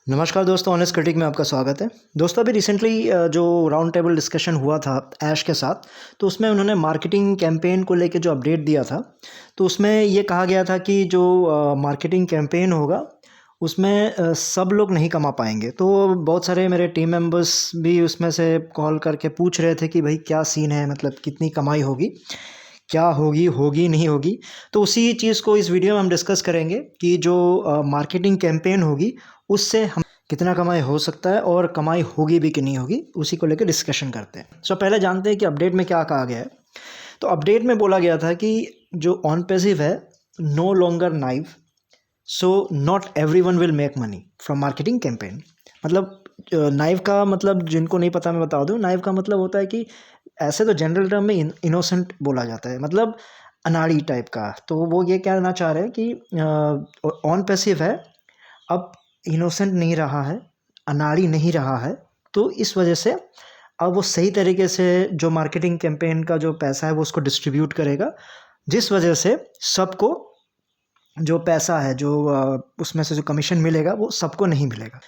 नमस्कार दोस्तों, honest critic में आपका स्वागत है। दोस्तों अभी रिसेंटली जो राउंड टेबल डिस्कशन हुआ था ऐश के साथ, तो उसमें उन्होंने मार्केटिंग कैंपेन को लेके जो अपडेट दिया था, तो उसमें ये कहा गया था कि जो मार्केटिंग कैंपेन होगा उसमें सब लोग नहीं कमा पाएंगे। तो बहुत सारे मेरे टीम मेंबर्स भी उसमें से कॉल करके पूछ रहे थे कि भाई क्या सीन है, मतलब कितनी कमाई होगी, क्या होगी, होगी नहीं होगी। तो उसी चीज़ को इस वीडियो में हम डिस्कस करेंगे कि जो मार्केटिंग कैंपेन होगी उससे हम कितना कमाई हो सकता है और कमाई होगी भी कि नहीं होगी, उसी को लेकर डिस्कशन करते हैं। सो पहले जानते हैं कि अपडेट में क्या कहा गया है। तो अपडेट में बोला गया था कि जो ऑन पैसिव है, no longer naive, so not everyone will make money from marketing campaign. मतलब नाइव का मतलब जिनको नहीं पता मैं बता दूं, नाइव का मतलब होता है कि ऐसे तो जनरल टर्म में इनोसेंट बोला जाता है, मतलब अनाड़ी टाइप का। तो वो ये कहना चाह रहे हैं कि ऑन पैसिव है, अब इनोसेंट नहीं रहा है, अनाड़ी नहीं रहा है। तो इस वजह से अब वो सही तरीके से जो मार्केटिंग कैंपेन का जो पैसा है वो उसको डिस्ट्रीब्यूट करेगा, जिस वजह से सबको जो पैसा है, जो उसमें से जो कमीशन मिलेगा वो सबको नहीं मिलेगा।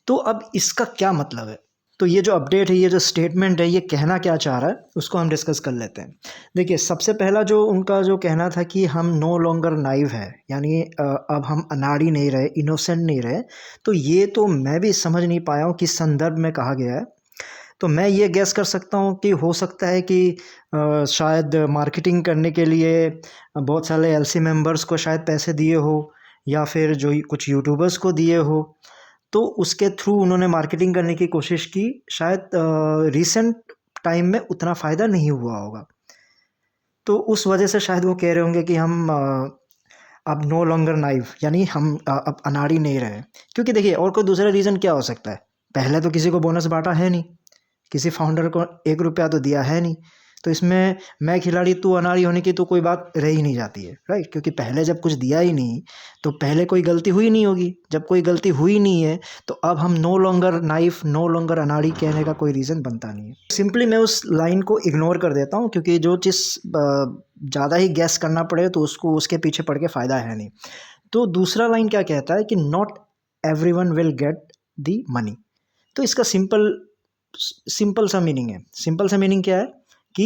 तो अब इसका क्या मतलब है? तो ये जो अपडेट है, ये जो स्टेटमेंट है, ये कहना क्या चाह रहा है उसको हम डिस्कस कर लेते हैं। देखिए, सबसे पहला जो उनका जो कहना था कि हम नो लॉन्गर नाइव है, यानी अब हम अनाड़ी नहीं रहे, इनोसेंट नहीं रहे। तो ये तो मैं भी समझ नहीं पाया हूँ किस संदर्भ में कहा गया है। तो मैं ये गैस कर सकता हूँ कि हो सकता है कि शायद मार्केटिंग करने के लिए बहुत सारे एलसी मेंबर्स को शायद पैसे दिए हो, या फिर जो कुछ यूट्यूबर्स को दिए हो, तो उसके थ्रू उन्होंने मार्केटिंग करने की कोशिश की। शायद रीसेंट टाइम में उतना फ़ायदा नहीं हुआ होगा, तो उस वजह से शायद वो कह रहे होंगे कि हम अब नो लॉन्गर नाइव, यानी हम अब अनाड़ी नहीं रहे। क्योंकि देखिए, और कोई दूसरा रीज़न क्या हो सकता है? पहले तो किसी को बोनस बांटा है नहीं, किसी फाउंडर को 1 रुपया तो दिया है नहीं। तो इसमें मैं खिलाड़ी तू अनाड़ी होने की तो कोई बात रह ही नहीं जाती है, राइट? क्योंकि पहले जब कुछ दिया ही नहीं तो पहले कोई गलती हुई नहीं होगी। जब कोई गलती हुई नहीं है तो अब हम no longer naive, no longer अनाड़ी कहने का कोई रीज़न बनता नहीं है। सिंपली मैं उस लाइन को इग्नोर कर देता हूँ, क्योंकि जो चीज़ ज़्यादा ही गैस करना पड़े तो उसको उसके पीछे पड़ के फ़ायदा है नहीं। तो दूसरा लाइन क्या कहता है कि not everyone will get the money. तो इसका सिंपल सा मीनिंग है। सिंपल सा मीनिंग क्या है कि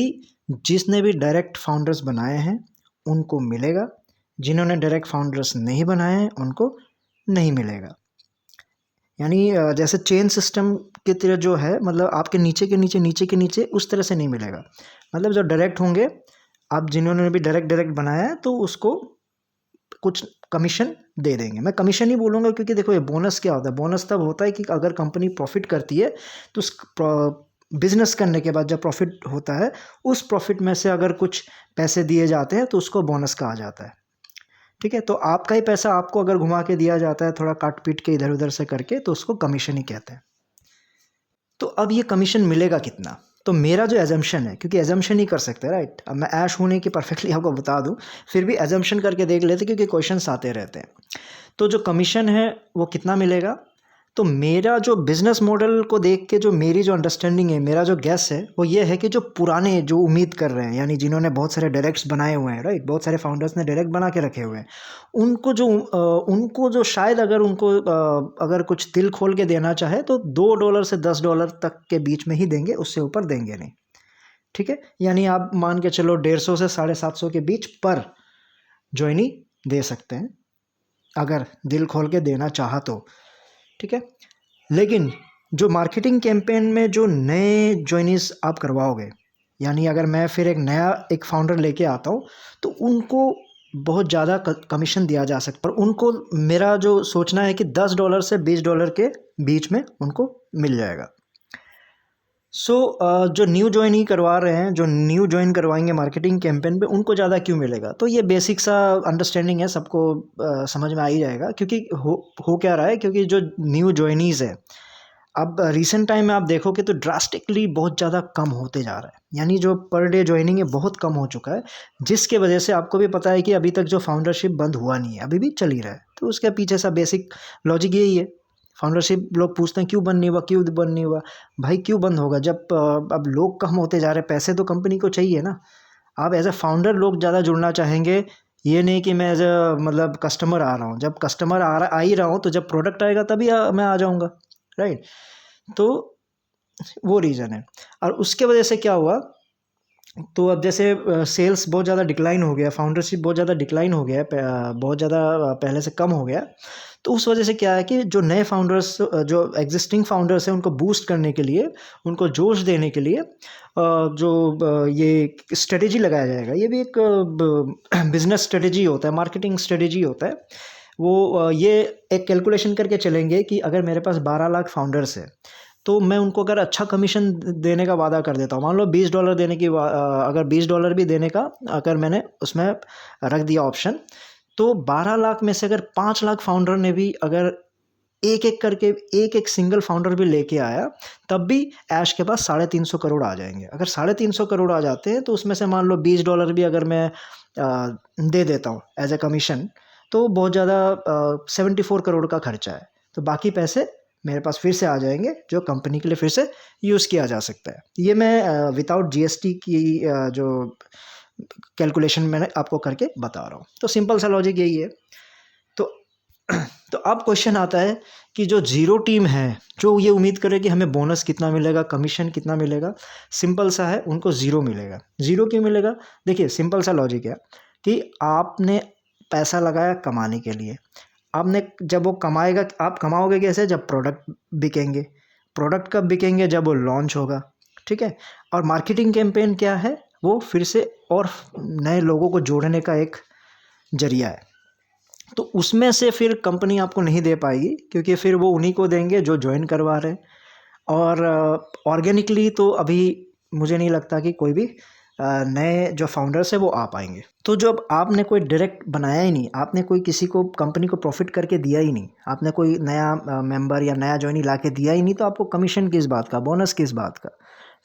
जिसने भी डायरेक्ट फाउंडर्स बनाए हैं उनको मिलेगा, जिन्होंने डायरेक्ट फाउंडर्स नहीं बनाए हैं उनको नहीं मिलेगा। यानी जैसे चेन सिस्टम की तरह जो है, मतलब आपके नीचे के नीचे नीचे के नीचे उस तरह से नहीं मिलेगा। मतलब जो डायरेक्ट होंगे, आप जिन्होंने भी डायरेक्ट डायरेक्ट बनाया है तो उसको कुछ कमीशन दे देंगे। मैं कमीशन ही बोलूँगा, क्योंकि देखो ये बोनस क्या होता है? बोनस तब होता है कि अगर कंपनी प्रॉफिट करती है तो उस बिजनेस करने के बाद जब प्रॉफिट होता है, उस प्रॉफिट में से अगर कुछ पैसे दिए जाते हैं तो उसको बोनस कहा जाता है। ठीक है? तो आपका ही पैसा आपको अगर घुमा के दिया जाता है, थोड़ा काट पीट के इधर उधर से करके, तो उसको कमीशन ही कहते हैं। तो अब ये कमीशन मिलेगा कितना? तो मेरा जो एजम्पशन है, क्योंकि एजम्पशन ही कर सकते हैं, राइट? अब मैं ऐश हूँ नहीं कि परफेक्टली आपको बता दूँ, फिर भी एजम्पशन करके देख लेते, क्योंकि क्वेश्चंस आते रहते हैं। तो जो कमीशन है वो कितना मिलेगा? तो मेरा जो बिज़नेस मॉडल को देख के जो मेरी जो अंडरस्टैंडिंग है, मेरा जो गेस है वो ये है कि जो पुराने जो उम्मीद कर रहे हैं, यानी जिन्होंने बहुत सारे डायरेक्ट्स बनाए हुए हैं, राइट? बहुत सारे फाउंडर्स ने डायरेक्ट बना के रखे हुए हैं, उनको जो शायद अगर उनको अगर कुछ दिल खोल के देना चाहे तो $2 से $10 तक के बीच में ही देंगे, उससे ऊपर देंगे नहीं। ठीक है? यानी आप मान के चलो 150 से 750 के बीच पर ज्वाइनी दे सकते हैं, अगर दिल खोल के देना चाहा तो। ठीक है? लेकिन जो मार्केटिंग कैंपेन में जो नए ज्वाइनीज आप करवाओगे, यानी अगर मैं फिर एक फाउंडर लेके आता हूँ तो उनको बहुत ज़्यादा कमीशन दिया जा सकता, पर उनको, मेरा जो सोचना है कि $10 से $20 के बीच में उनको मिल जाएगा। जो न्यू ज्वाइन ही करवा रहे हैं, जो न्यू ज्वाइन करवाएंगे मार्केटिंग कैंपेन पे, उनको ज़्यादा क्यों मिलेगा? तो ये बेसिक सा अंडरस्टैंडिंग है, सबको समझ में आ ही जाएगा। क्योंकि हो क्या रहा है, क्योंकि जो न्यू ज्वाइनीज़ है, अब रिसेंट टाइम में आप देखोगे तो ड्रास्टिकली बहुत ज़्यादा कम होते जा रहा है। यानी जो पर डे ज्वाइनिंग है बहुत कम हो चुका है, जिसके वजह से आपको भी पता है कि अभी तक जो फाउंडरशिप बंद हुआ नहीं है, अभी भी चल ही रहा है। तो उसके पीछे सा बेसिक लॉजिक यही है। फाउंडरशिप लोग पूछते हैं क्यों बंद नहीं हुआ, क्यों बंद नहीं हुआ? भाई क्यों बंद होगा? जब अब लोग कम होते जा रहे हैं, पैसे तो कंपनी को चाहिए ना। आप एज ए फाउंडर लोग ज़्यादा जुड़ना चाहेंगे, ये नहीं कि मैं एज अ मतलब कस्टमर आ रहा हूँ। जब कस्टमर आ ही रहा हूँ तो जब प्रोडक्ट आएगा तभी मैं आ जाऊँगा, राइट। तो वो रीज़न है। और उसके वजह से क्या हुआ, तो अब जैसे सेल्स बहुत ज़्यादा डिक्लाइन हो गया, फाउंडरशिप बहुत ज़्यादा डिक्लाइन हो गया है, बहुत ज़्यादा पहले से कम हो गया। तो उस वजह से क्या है कि जो नए फाउंडर्स, जो एग्जिस्टिंग फाउंडर्स हैं, उनको बूस्ट करने के लिए, उनको जोश देने के लिए ये स्ट्रेटेजी लगाया जाएगा। ये भी एक बिजनेस स्ट्रेटेजी होता है, मार्केटिंग स्ट्रेटेजी होता है। वो ये एक कैलकुलेशन करके चलेंगे कि अगर मेरे पास 12 लाख फाउंडर्स है, तो मैं उनको अगर अच्छा कमीशन देने का वादा कर देता हूँ, मान लो $20 देने की अगर $20 भी देने का अगर मैंने उसमें रख दिया ऑप्शन, तो 12 लाख में से अगर 5 लाख फाउंडर ने भी अगर एक एक करके एक एक सिंगल फाउंडर भी लेके आया, तब भी ऐश के पास 350 करोड़ आ जाएंगे। अगर 350 करोड़ आ जाते हैं, तो उसमें से मान लो $20 भी अगर मैं दे देता हूँ एज ए कमीशन, तो बहुत ज़्यादा 74 करोड़ का खर्चा है। तो बाकी पैसे मेरे पास फिर से आ जाएंगे, जो कंपनी के लिए फिर से यूज़ किया जा सकता है। ये मैं विदाउट जीएसटी की जो कैलकुलेशन मैंने आपको करके बता रहा हूँ। तो सिंपल सा लॉजिक यही है। तो तो अब क्वेश्चन आता है कि जो ज़ीरो टीम है, जो ये उम्मीद करे कि हमें बोनस कितना मिलेगा, कमीशन कितना मिलेगा, सिंपल सा है, उनको ज़ीरो मिलेगा। ज़ीरो क्यों मिलेगा? देखिए सिंपल सा लॉजिक है कि आपने पैसा लगाया कमाने के लिए, आपने जब वो कमाएगा, आप कमाओगे कैसे? जब प्रोडक्ट बिकेंगे। प्रोडक्ट कब बिकेंगे? जब वो लॉन्च होगा, ठीक है। और मार्केटिंग कैंपेन क्या है? वो फिर से और नए लोगों को जोड़ने का एक जरिया है। तो उसमें से फिर कंपनी आपको नहीं दे पाएगी, क्योंकि फिर वो उन्हीं को देंगे जो ज्वाइन करवा रहे हैं। और ऑर्गेनिकली तो अभी मुझे नहीं लगता कि कोई भी नए जो फाउंडर्स है वो आ पाएंगे। तो जब आपने कोई डायरेक्ट बनाया ही नहीं, आपने कोई किसी को कंपनी को प्रॉफिट करके दिया ही नहीं, आपने कोई नया मेंबर या नया ज्वाइनी ला के दिया ही नहीं, तो आपको कमीशन किस बात का, बोनस किस बात का?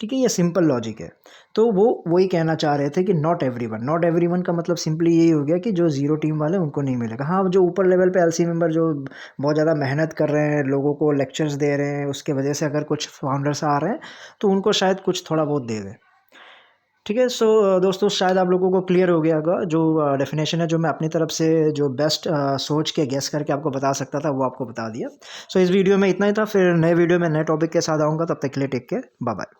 ठीक है, ये सिंपल लॉजिक है। तो वो वही कहना चाह रहे थे कि नॉट एवरीवन। नॉट एवरीवन का मतलब सिंपली यही हो गया कि जो ज़ीरो टीम वाले उनको नहीं मिलेगा। हाँ, जो ऊपर लेवल पे एलसी मेंबर जो बहुत ज़्यादा मेहनत कर रहे हैं, लोगों को लेक्चर्स दे रहे हैं, उसके वजह से अगर कुछ फाउंडर्स आ रहे हैं, तो उनको शायद कुछ थोड़ा बहुत दे दें। ठीक है। सो दोस्तों, शायद आप लोगों को क्लियर हो गया होगा जो डेफिनेशन है, जो मैं अपनी तरफ से जो बेस्ट सोच के गेस करके आपको बता सकता था, वो आपको बता दिया। सो इस वीडियो में इतना ही था। फिर नए वीडियो में नए टॉपिक के साथ आऊँगा। तब तक के लिए टेक केयर, बाय बाय।